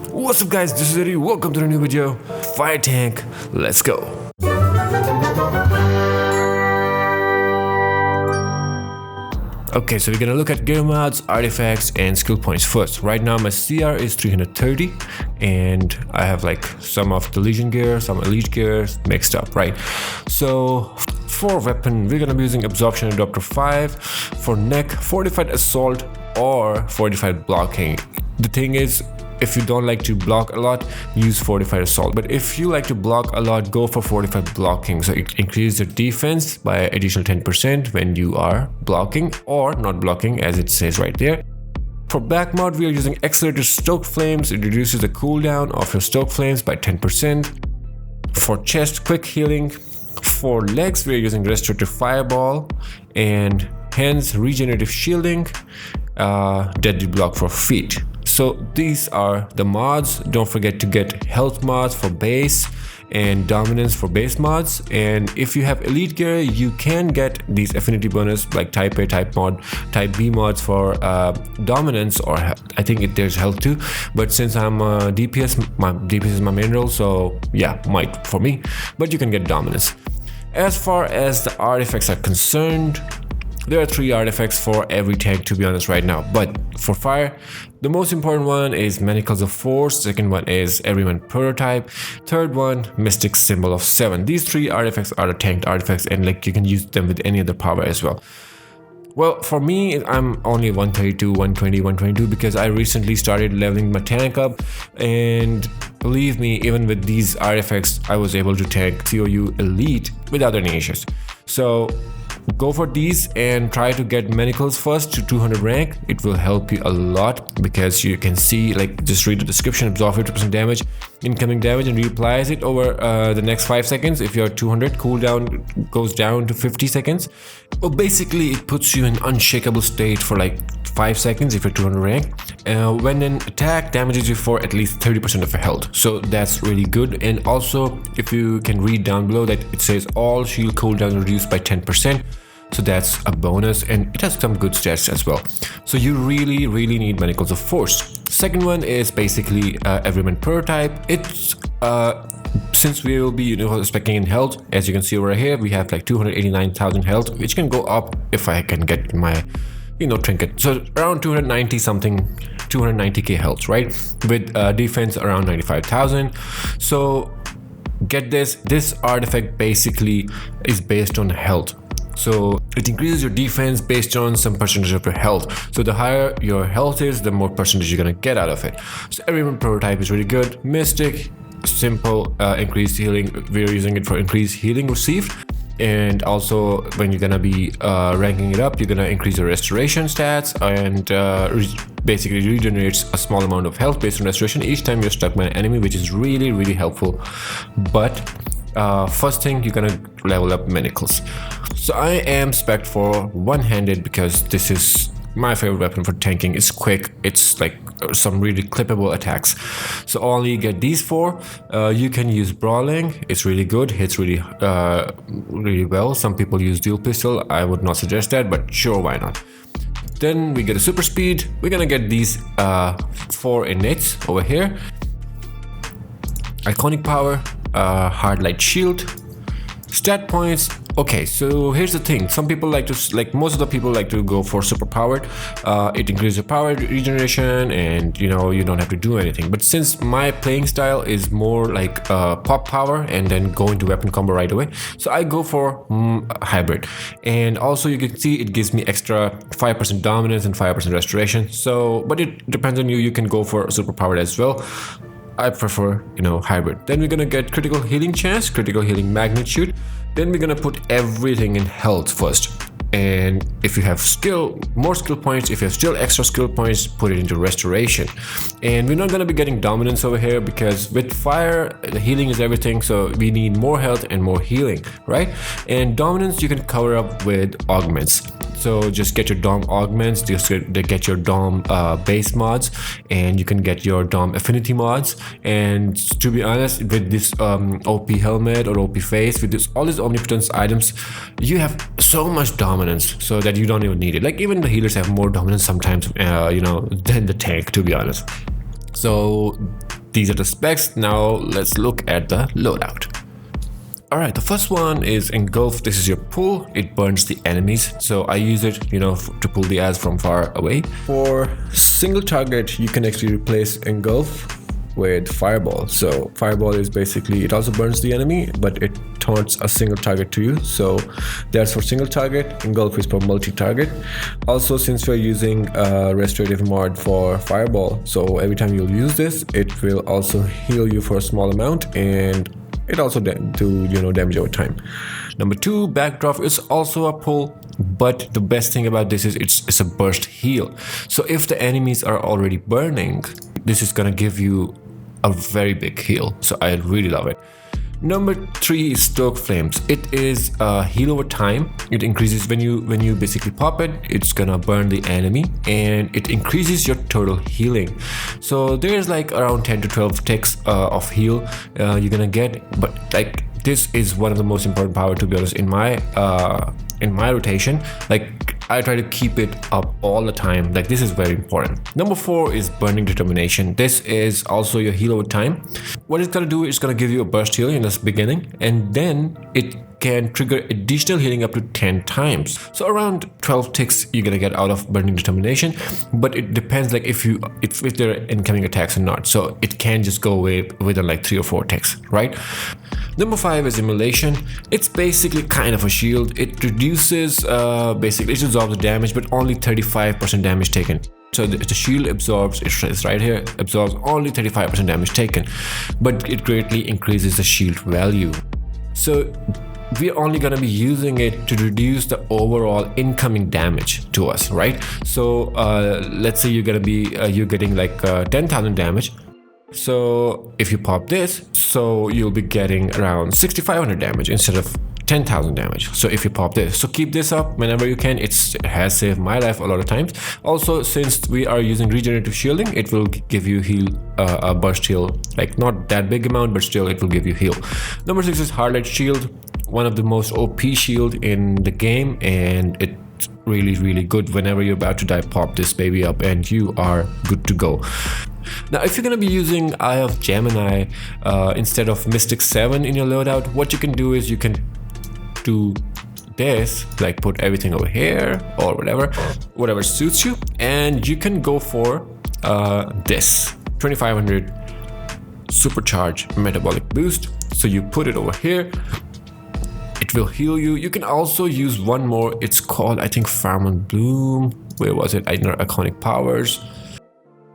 What's up guys, this is iEddy, welcome to a new video. Fire tank, let's go. Okay, so we're gonna look at gear mods, artifacts, and skill points first. Right now my CR is 330 and I have like some of the Legion gear, some elite gear mixed up, right? So for weapon, we're gonna be using Absorption Adapter 5. For neck, Fortified Assault or Fortified Blocking. The thing is, if you don't like to block a lot, use Fortified Assault. But if you like to block a lot, go for Fortified Blocking. So it increases your defense by additional 10% when you are blocking or not blocking, as it says right there. For back mod, we are using Accelerated Stoke Flames. It reduces the cooldown of your Stoke Flames by 10%. For chest, Quick Healing. For legs, we are using Restorative Fireball. And hands, Regenerative Shielding. Deadly Block for feet. So these are the mods. Don't forget to get health mods for base and dominance for base mods. And if you have elite gear, you can get these affinity bonus like type A, type B mods for dominance, or I think there's health too. But since I'm a DPS, my DPS is my main role, so yeah, might for me. But you can get dominance. As far as the artifacts are concerned, there are 3 artifacts for every tank, to be honest, right now. But for fire, the most important one is Manacles of Force. Second one is Everyman Prototype. Third one, Mystic Symbol of 7. These 3 artifacts are the tanked artifacts, and like you can use them with any other power as well. Well, for me, I'm only 132, 120, 122 because I recently started leveling my tank up, and believe me, even with these artifacts, I was able to tank COU Elite without any issues. So go for these and try to get Manacles first to 200 rank. It will help you a lot because you can see, like, just read the description, absorb 50% damage, incoming damage, and reapplies it over the next 5 seconds. If you're 200, cooldown goes down to 50 seconds. Well, basically it puts you in unshakable state for like 5 seconds if you're 200 rank. When an attack damages you for at least 30% of your health, so that's really good. And also, if you can read down below, that it says all shield cooldowns reduced by 10%, so that's a bonus, and it has some good stats as well. So you really need Manacles of Force. Second one is basically Everyman Prototype. It's since we will be speccing in health, as you can see over here, we have like 289,000 health, which can go up if I can get my trinket. So around 290 something, 290k health, right? With defense around 95,000. So get this artifact basically is based on health. So it increases your defense based on some percentage of your health. So the higher your health is, the more percentage you're gonna get out of it. So Everyman Prototype is really good. Mystic, simple, increased healing. We're using it for increased healing received. And also when you're gonna be ranking it up, you're gonna increase your restoration stats, and basically regenerates a small amount of health based on restoration each time you're stuck by an enemy, which is really helpful. But first thing, you're gonna level up Manacles. So I am spec'd for one-handed because this is my favorite weapon for tanking. It's quick, it's like some really clippable attacks. So only get these 4. You can use Brawling, it's really good, hits really well. Some people use dual pistol, I would not suggest that, but sure, why not. Then we get a super speed. We're gonna get these 4 innates over here. Iconic power, hard light shield, stat points. Okay, so here's the thing. Some people most of the people like to go for super powered. It increases your power regeneration, and you don't have to do anything. But since my playing style is more like pop power and then go into weapon combo right away, so I go for hybrid. And also you can see it gives me extra 5% dominance and 5% restoration. So, but it depends on you. You can go for super powered as well. I prefer, hybrid. Then we're gonna get critical healing chance, critical healing magnitude. Then we're gonna put everything in health first. And if you have more skill points, if you have still extra skill points, put it into restoration. And we're not gonna be getting dominance over here because with fire, the healing is everything. So we need more health and more healing, right? And dominance you can cover up with augments. So just get your Dom augments, just get your Dom base mods, and you can get your Dom affinity mods. And to be honest, with this OP helmet or OP face, with all these omnipotence items, you have so much dominance so that you don't even need it. Like even the healers have more dominance sometimes, than the tank, to be honest. So these are the specs. Now let's look at the loadout. Alright, the first one is engulf. This is your pull. It burns the enemies. So I use it, to pull the ads from far away. For single target, you can actually replace engulf with fireball. So fireball is basically, it also burns the enemy, but it taunts a single target to you. So that's for single target. Engulf is for multi-target. Also, since we're using a restorative mod for fireball, so every time you'll use this, it will also heal you for a small amount, and it also do damage over time. Number 2, backdraft is also a pull, but the best thing about this is it's a burst heal. So if the enemies are already burning, this is gonna give you a very big heal. So I really love it. Number 3 is stoke flames. It is a heal over time. It increases when you basically pop it. It's gonna burn the enemy, and it increases your total healing. So there's like around 10 to 12 ticks of heal you're gonna get. But like, this is one of the most important power, to be honest, in my rotation. Like, I try to keep it up all the time. Like, this is very important. Number 4 is burning determination. This is also your heal over time. What it's gonna do is gonna give you a burst heal in the beginning, and then it can trigger additional healing up to 10 times. So around 12 ticks you're gonna get out of burning determination, but it depends like if there are incoming attacks or not. So it can just go away within like 3 or 4 ticks, right? Number 5 is immolation. It's basically kind of a shield. It reduces basically it absorbs the damage, but only 35% damage taken. So the shield absorbs, it's right here, absorbs only 35% damage taken, but it greatly increases the shield value. So we're only going to be using it to reduce the overall incoming damage to us, right? So let's say you're getting like 10,000 damage. So if you pop this, so you'll be getting around 6,500 damage instead of 10,000 damage. So if you pop this, so keep this up whenever you can. It has saved my life a lot of times. Also, since we are using regenerative shielding, it will give you heal, a burst heal, like not that big amount, but still it will give you heal. Number 6 is Harlot Shield, one of the most OP shield in the game, and it's really good. Whenever you're about to die, pop this baby up and you are good to go. Now, if you're going to be using Eye of Gemini instead of Mystic 7 in your loadout, what you can do is you can do this, like put everything over here or whatever suits you, and you can go for this 2500 supercharge metabolic boost. So you put it over here, it will heal you. You can also use one more. It's called, I think, Pheromone Bloom. Where was it? Iconic powers.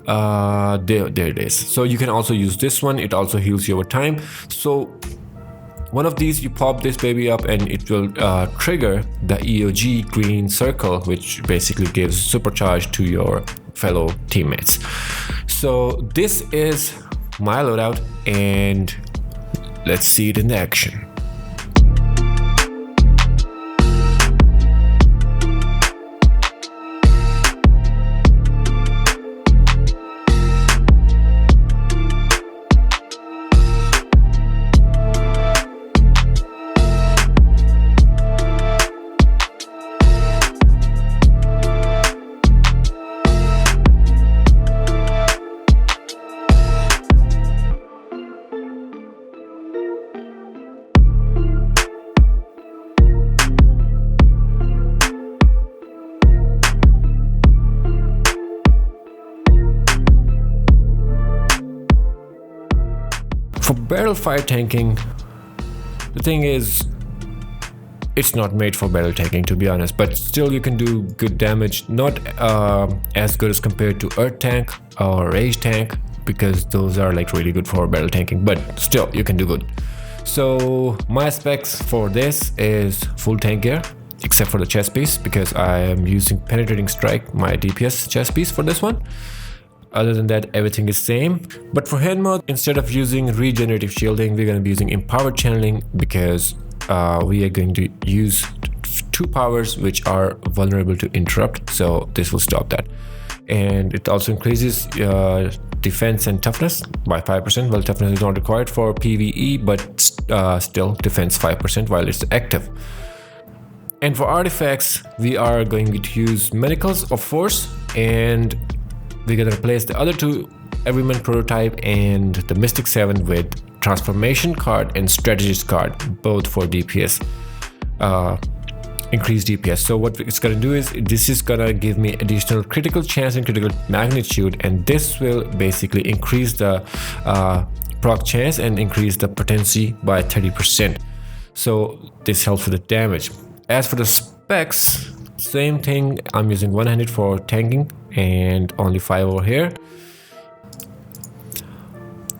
There it is. So you can also use this one. It also heals you over time. So one of these, you pop this baby up and it will trigger the EOG green circle, which basically gives supercharge to your fellow teammates. So this is my loadout, and let's see it in action. For barrel fire tanking, the thing is, it's not made for barrel tanking, to be honest, but still you can do good damage. Not as good as compared to Earth Tank or Rage Tank, because those are like really good for barrel tanking, but still you can do good. So my specs for this is full tank gear, except for the chest piece, because I am using Penetrating Strike, my DPS chest piece for this one. Other than that, everything is same. But for hand mode, instead of using regenerative shielding, we're going to be using empowered channeling, because we are going to use 2 powers which are vulnerable to interrupt. So this will stop that. And it also increases defense and toughness by 5%. Well, toughness is not required for PvE, but still defense 5% while it's active. And for artifacts, we are going to use Manacles of Force, and we're going to replace the other 2 Everyman prototype and the Mystic 7 with transformation card and strategist card, both for DPS, increased DPS. So what it's gonna do is this is gonna give me additional critical chance and critical magnitude, and this will basically increase the proc chance and increase the potency by 30%. So this helps with the damage. As for the specs, same thing. I'm using 100 for tanking and only 5 over here.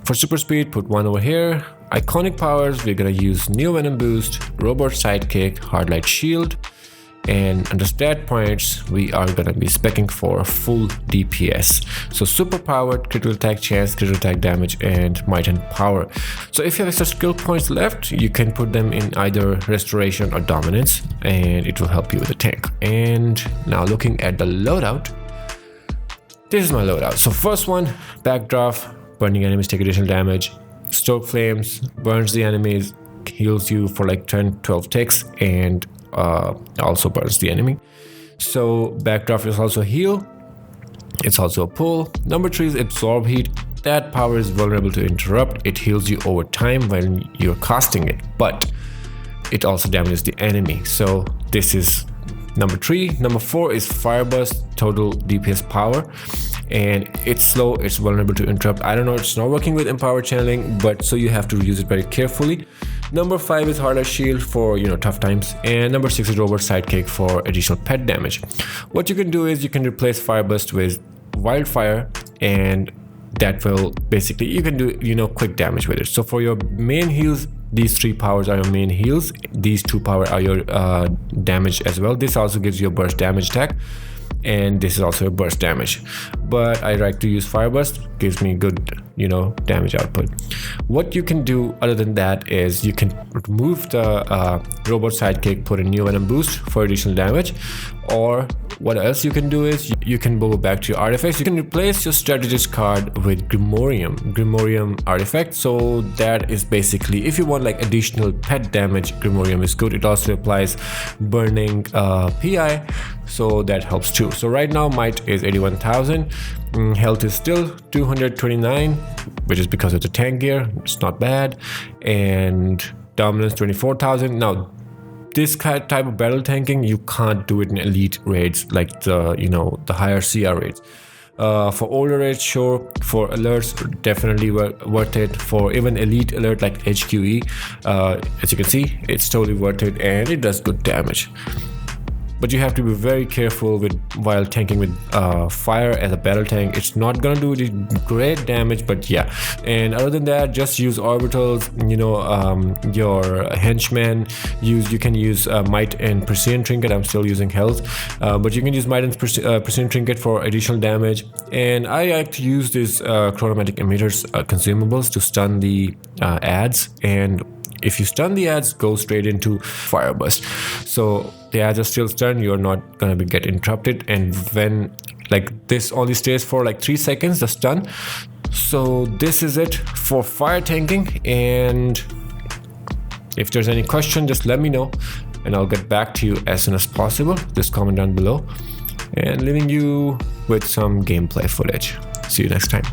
For super speed, put 1 over here. Iconic powers, we're gonna use Neo Venom Boost, Robot Sidekick, Hard Light Shield, and under stat points, we are gonna be speccing for full DPS. So super powered, critical attack chance, critical attack damage, and might and power. So if you have extra skill points left, you can put them in either restoration or dominance, and it will help you with the tank. And now looking at the loadout, this is my loadout. So first one, backdraft, burning enemies take additional damage. Stoke Flames, burns the enemies, heals you for like 10-12 ticks, and also burns the enemy. So backdraft is also heal. It's also a pull. Number 3 is absorb heat. That power is vulnerable to interrupt. It heals you over time when you're casting it, but it also damages the enemy. So this is number 3. Number 4 is Fire Burst, total DPS power, and it's slow, it's vulnerable to interrupt. I don't know, it's not working with empower channeling, but so you have to use it very carefully. Number 5 is Hard Light Shield for, you know, tough times, and number 6 is Robot Sidekick for additional pet damage. What you can do is you can replace Fire Burst with Wildfire, and that will basically, you can do, you know, quick damage with it. So for your main heals, these 3 powers are your main heals. These 2 power are your damage as well. This also gives you a burst damage attack, and this is also a burst damage, but I like to use Fire Burst. Gives me good, you know, damage output. What you can do other than that is you can remove the Robot Sidekick, put a Neo Venom Boost for additional damage, or what else you can do is you can go back to your artifacts. You can replace your strategist card with Grimorium artifact. So that is basically, if you want like additional pet damage, Grimorium is good. It also applies burning PI, so that helps too. So right now might is 81,000, health is still 229, which is because of the tank gear. It's not bad, and dominance 24,000. Now this type of battle tanking, you can't do it in elite raids like the, you know, the higher CR raids. For older raids, sure. For alerts, definitely worth it. For even elite alert like HQE, as you can see, it's totally worth it, and it does good damage. But you have to be very careful while tanking with fire as a battle tank. It's not gonna do great damage, but yeah. And other than that, just use orbitals. You know, your henchmen. You can use might and precision trinket. I'm still using health, but you can use might and precision trinket for additional damage. And I like to use these chromatic emitters consumables to stun the ads. And if you stun the ads, go straight into Fire Burst. So the ads are still stunned, you're not gonna get interrupted, and when like this only stays for like 3 seconds, the stun. So this is it for fire tanking, and if there's any question, just let me know and I'll get back to you as soon as possible. Just comment down below, and leaving you with some gameplay footage. See you next time.